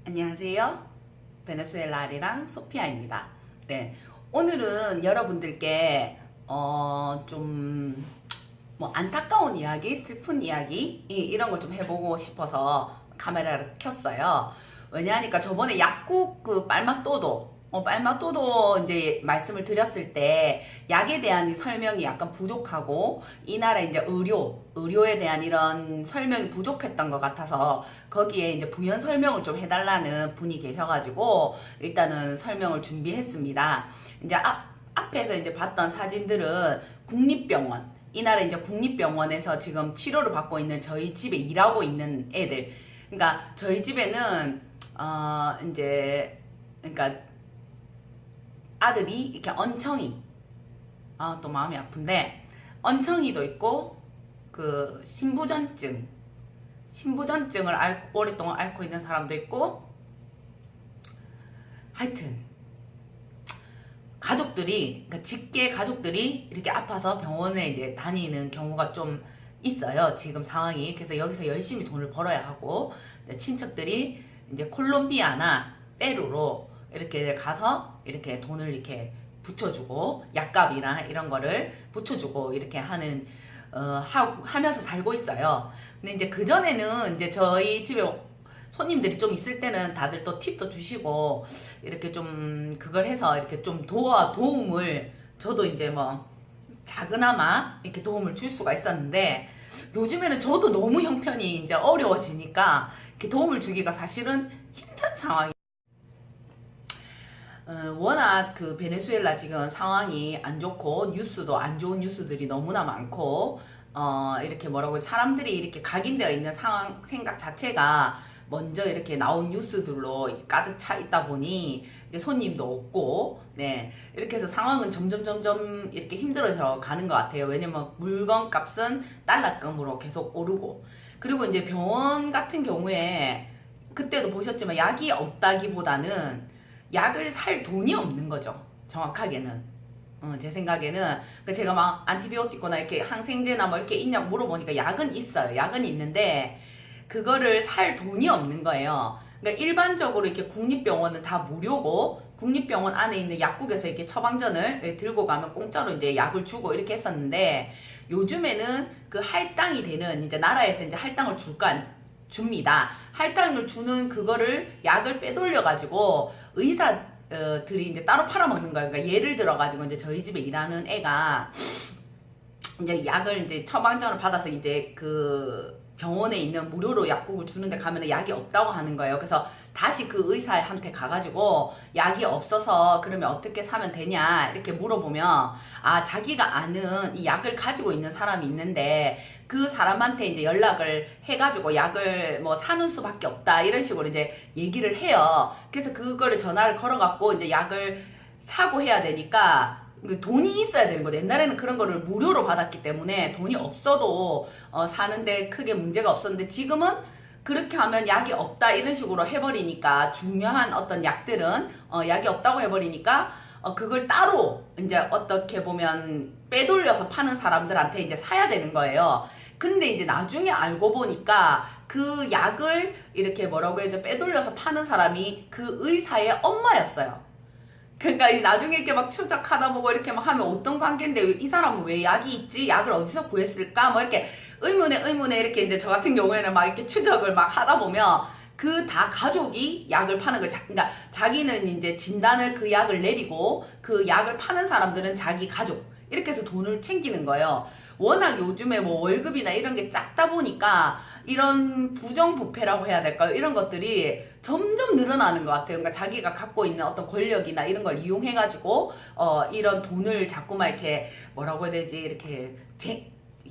안녕하세요. 베네수엘라 아리랑 소피아입니다. 네, 오늘은 여러분들께 좀 안타까운 이야기, 슬픈 이야기 이런 걸 좀 해보고 싶어서 카메라를 켰어요. 왜냐하니까 저번에 약국 그 빨마또도 이제 말씀을 드렸을 때 약에 대한 설명이 약간 부족하고 이 나라 이제 의료에 대한 이런 설명이 부족했던 것 같아서 거기에 이제 부연 설명을 좀 해달라는 분이 계셔가지고 일단은 설명을 준비했습니다. 이제 앞에서 이제 봤던 사진들은 국립병원, 이 나라 이제 국립병원에서 지금 치료를 받고 있는 저희 집에 일하고 있는 애들. 그러니까 저희 집에는 이제 그러니까 아들이 이렇게 얹청이, 또 마음이 아픈데 얹청이도 있고 그 신부전증을 오랫동안 앓고 있는 사람도 있고, 하여튼 가족들이, 그러니까 직계 가족들이 이렇게 아파서 병원에 이제 다니는 경우가 좀 있어요. 지금 상황이. 그래서 여기서 열심히 돈을 벌어야 하고, 친척들이 이제 콜롬비아나 페루로 이렇게 가서 이렇게 돈을 이렇게 붙여주고, 약값이나 이런 거를 붙여주고 이렇게 하면서 살고 있어요. 근데 이제 그전에는 이제 저희 집에 손님들이 좀 있을 때는 다들 또 팁도 주시고 이렇게 좀 그걸 해서 이렇게 좀 도움을, 저도 이제 뭐 작은아마 이렇게 도움을 줄 수가 있었는데, 요즘에는 저도 너무 형편이 이제 어려워지니까 이렇게 도움을 주기가 사실은 힘든 상황이. 워낙 그 베네수엘라 지금 상황이 안 좋고 뉴스도 안 좋은 뉴스들이 너무나 많고, 이렇게 뭐라고 사람들이 이렇게 각인되어 있는 상황 생각 자체가 먼저 이렇게 나온 뉴스들로 가득 차 있다 보니 이제 손님도 없고, 네, 이렇게 해서 상황은 점점 이렇게 힘들어져 가는 것 같아요. 왜냐면 물건 값은 달러금으로 계속 오르고, 그리고 이제 병원 같은 경우에 그때도 보셨지만 약이 없다기보다는 약을 살 돈이 없는 거죠. 정확하게는. 제 생각에는 제가 막 안티비오티코나 이렇게 항생제나 뭐 이렇게 있냐고 물어보니까 약은 있어요. 약은 있는데 그거를 살 돈이 없는 거예요. 그러니까 일반적으로 이렇게 국립병원은 다 무료고, 국립병원 안에 있는 약국에서 이렇게 처방전을 들고 가면 공짜로 이제 약을 주고 이렇게 했었는데, 요즘에는 그 할당이 되는, 이제 나라에서 이제 할당을 줍니다. 할당을 주는 그거를 약을 빼돌려 가지고 의사들이 이제 따로 팔아먹는 거예요. 그러니까 예를 들어 가지고 이제 저희 집에 일하는 애가 이제 약을 이제 처방전을 받아서 이제 그 병원에 있는 무료로 약국을 주는데 가면 약이 없다고 하는 거예요. 그래서 다시 그 의사한테 가가지고 약이 없어서 그러면 어떻게 사면 되냐 이렇게 물어보면, 자기가 아는 이 약을 가지고 있는 사람이 있는데 그 사람한테 이제 연락을 해가지고 약을 뭐 사는 수밖에 없다 이런 식으로 이제 얘기를 해요. 그래서 그거를 전화를 걸어갖고 이제 약을 사고 해야 되니까 돈이 있어야 되는 거죠. 옛날에는 그런 거를 무료로 받았기 때문에 돈이 없어도 사는데 크게 문제가 없었는데, 지금은 그렇게 하면 약이 없다 이런 식으로 해버리니까, 중요한 어떤 약들은 약이 없다고 해버리니까 그걸 따로 이제 어떻게 보면 빼돌려서 파는 사람들한테 이제 사야 되는 거예요. 근데 이제 나중에 알고 보니까 그 약을 이렇게 뭐라고 해서 빼돌려서 파는 사람이 그 의사의 엄마였어요. 그러니까 나중에 이렇게 막 추적하다 보고 이렇게 막 하면 어떤 관계인데 이 사람은 왜 약이 있지? 약을 어디서 구했을까? 뭐 이렇게 의문에 이렇게 이제 저 같은 경우에는 막 이렇게 추적을 막 하다 보면 그 다 가족이 약을 파는 거예요. 그러니까 자기는 이제 진단을 그 약을 내리고 그 약을 파는 사람들은 자기 가족, 이렇게 해서 돈을 챙기는 거예요. 워낙 요즘에 뭐 월급이나 이런 게 작다 보니까 이런 부정부패라고 해야 될까요? 이런 것들이 점점 늘어나는 것 같아요. 그러니까 자기가 갖고 있는 어떤 권력이나 이런 걸 이용해가지고 이런 돈을 자꾸만 이렇게 뭐라고 해야 되지? 이렇게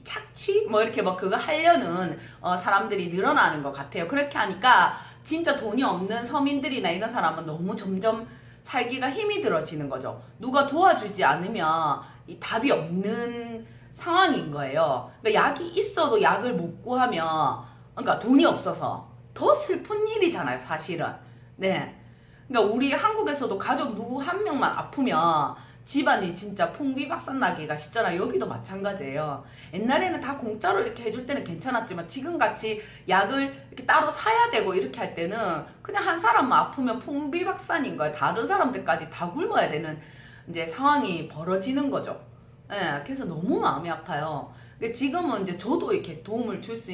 착취? 뭐 이렇게 뭐 그거 하려는 사람들이 늘어나는 것 같아요. 그렇게 하니까 진짜 돈이 없는 서민들이나 이런 사람은 너무 점점 살기가 힘이 들어지는 거죠. 누가 도와주지 않으면 이 답이 없는 상황인 거예요. 그러니까 약이 있어도 약을 못 구하면, 그러니까 돈이 없어서 더 슬픈 일이잖아요, 사실은. 네. 그러니까 우리 한국에서도 가족 누구 한 명만 아프면 집안이 진짜 풍비박산 나기가 쉽잖아. 여기도 마찬가지예요. 옛날에는 다 공짜로 이렇게 해줄 때는 괜찮았지만 지금같이 약을 이렇게 따로 사야 되고 이렇게 할 때는 그냥 한 사람만 아프면 풍비박산인 거야. 다른 사람들까지 다 굶어야 되는 이제 상황이 벌어지는 거죠. 예, 그래서 너무 마음이 아파요. 근데 지금은 이제 저도 이렇게 도움을 줄 수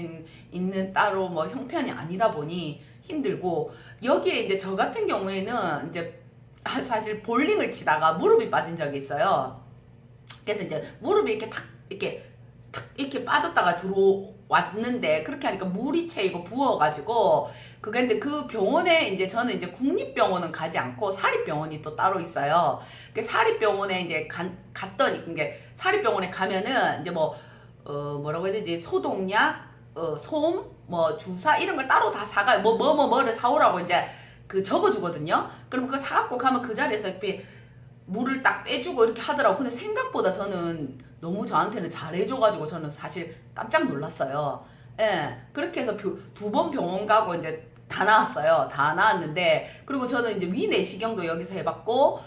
있는 따로 뭐 형편이 아니다 보니 힘들고, 여기에 이제 저 같은 경우에는 이제 사실 볼링을 치다가 무릎이 빠진 적이 있어요. 그래서 이제 무릎이 이렇게 탁 이렇게 빠졌다가 들어왔는데, 그렇게 하니까 물이 채이고 부어가지고, 그게 근데 그 병원에 이제 저는 이제 국립병원은 가지 않고 사립병원이 또 따로 있어요. 그 사립병원에 이제 갔더니, 이게 사립병원에 가면은 이제 뭐라고 해야 되지, 소독약, 솜, 뭐 주사 이런 걸 따로 다 사가요. 뭐를 사오라고 이제 그 적어주거든요. 그럼 그거 사갖고 가면 그 자리에서 이렇게 물을 딱 빼주고 이렇게 하더라고. 근데 생각보다 저는 너무 저한테는 잘해줘가지고 저는 사실 깜짝 놀랐어요. 예, 그렇게 해서 2번 병원 가고 이제 다 나왔어요. 다 나왔는데, 그리고 저는 이제 위내시경도 여기서 해봤고,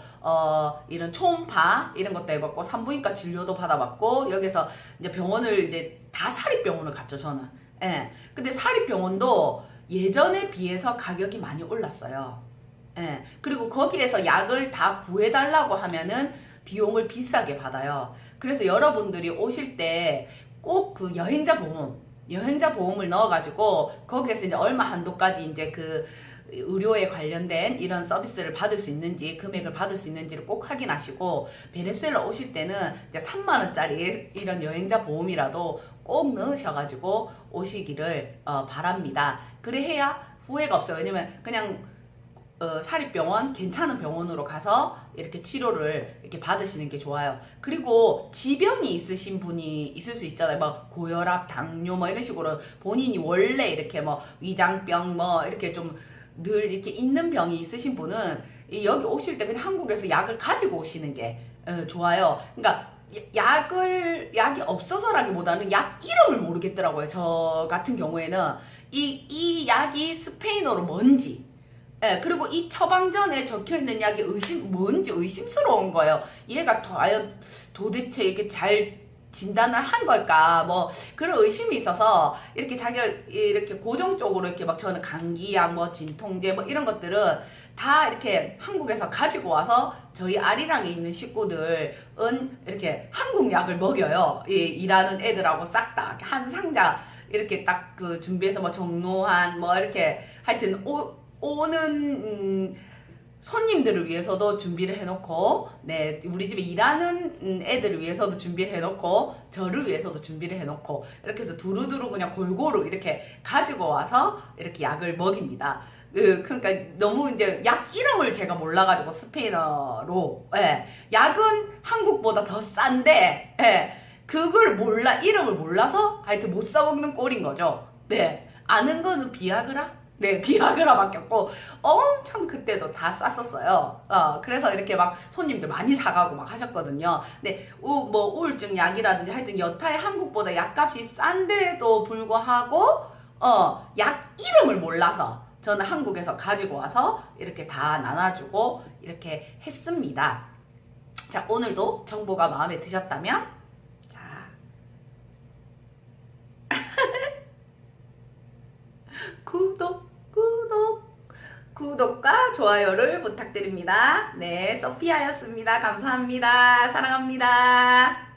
이런 초음파 이런 것도 해봤고, 산부인과 진료도 받아봤고, 여기서 이제 병원을 이제 다 사립병원을 갔죠, 저는. 예, 근데 사립병원도 예전에 비해서 가격이 많이 올랐어요. 예, 그리고 거기에서 약을 다 구해달라고 하면은 비용을 비싸게 받아요. 그래서 여러분들이 오실 때 꼭 그 여행자 보험을 넣어가지고 거기에서 이제 얼마 한도까지 이제 그 의료에 관련된 이런 서비스를 받을 수 있는지, 금액을 받을 수 있는지를 꼭 확인하시고, 베네수엘라 오실 때는 이제 3만원짜리 이런 여행자 보험이라도 꼭 넣으셔가지고 오시기를 바랍니다. 그래 해야 후회가 없어요. 왜냐면 그냥 사립병원, 괜찮은 병원으로 가서 이렇게 치료를 이렇게 받으시는 게 좋아요. 그리고 지병이 있으신 분이 있을 수 있잖아요. 뭐 고혈압, 당뇨 뭐 이런 식으로 본인이 원래 이렇게 뭐 위장병 뭐 이렇게 좀 늘 이렇게 있는 병이 있으신 분은 여기 오실 때 그냥 한국에서 약을 가지고 오시는 게 좋아요. 그러니까 약이 없어서라기보다는 약 이름을 모르겠더라고요. 저 같은 경우에는 이 약이 스페인어로 뭔지, 예, 그리고 이 처방전에 적혀있는 약이 뭔지 의심스러운 거예요. 얘가 과연 도대체 이렇게 잘 진단을 한 걸까, 뭐 그런 의심이 있어서 이렇게 자기가 이렇게 고정적으로 이렇게 막 저는 감기약, 뭐 진통제 뭐 이런 것들은 다 이렇게 한국에서 가지고 와서 저희 아리랑에 있는 식구들은 이렇게 한국 약을 먹여요. 일하는 애들하고 싹 다 한 상자 이렇게 딱 그 준비해서 뭐 정로한 뭐 이렇게 하여튼 오는 손님들을 위해서도 준비를 해놓고, 네, 우리 집에 일하는 애들을 위해서도 준비를 해놓고, 저를 위해서도 준비를 해놓고, 이렇게 해서 두루두루 그냥 골고루 이렇게 가지고 와서 이렇게 약을 먹입니다. 그러니까 너무 이제 약 이름을 제가 몰라가지고 스페인어로, 예, 약은 한국보다 더 싼데, 예, 그걸 이름을 몰라서 하여튼 못 사먹는 꼴인 거죠. 네, 아는 거는 비아그라? 네, 비아그라밖에 없고 엄청 그때도 다 쌌었어요. 그래서 이렇게 막 손님들 많이 사가고 막 하셨거든요. 근데 뭐 우울증 약이라든지 하여튼 여타의 한국보다 약값이 싼데도 불구하고 약 이름을 몰라서 저는 한국에서 가지고 와서 이렇게 다 나눠주고 이렇게 했습니다. 자, 오늘도 정보가 마음에 드셨다면, 자, 구독과 좋아요를 부탁드립니다. 네, 소피아였습니다. 감사합니다. 사랑합니다.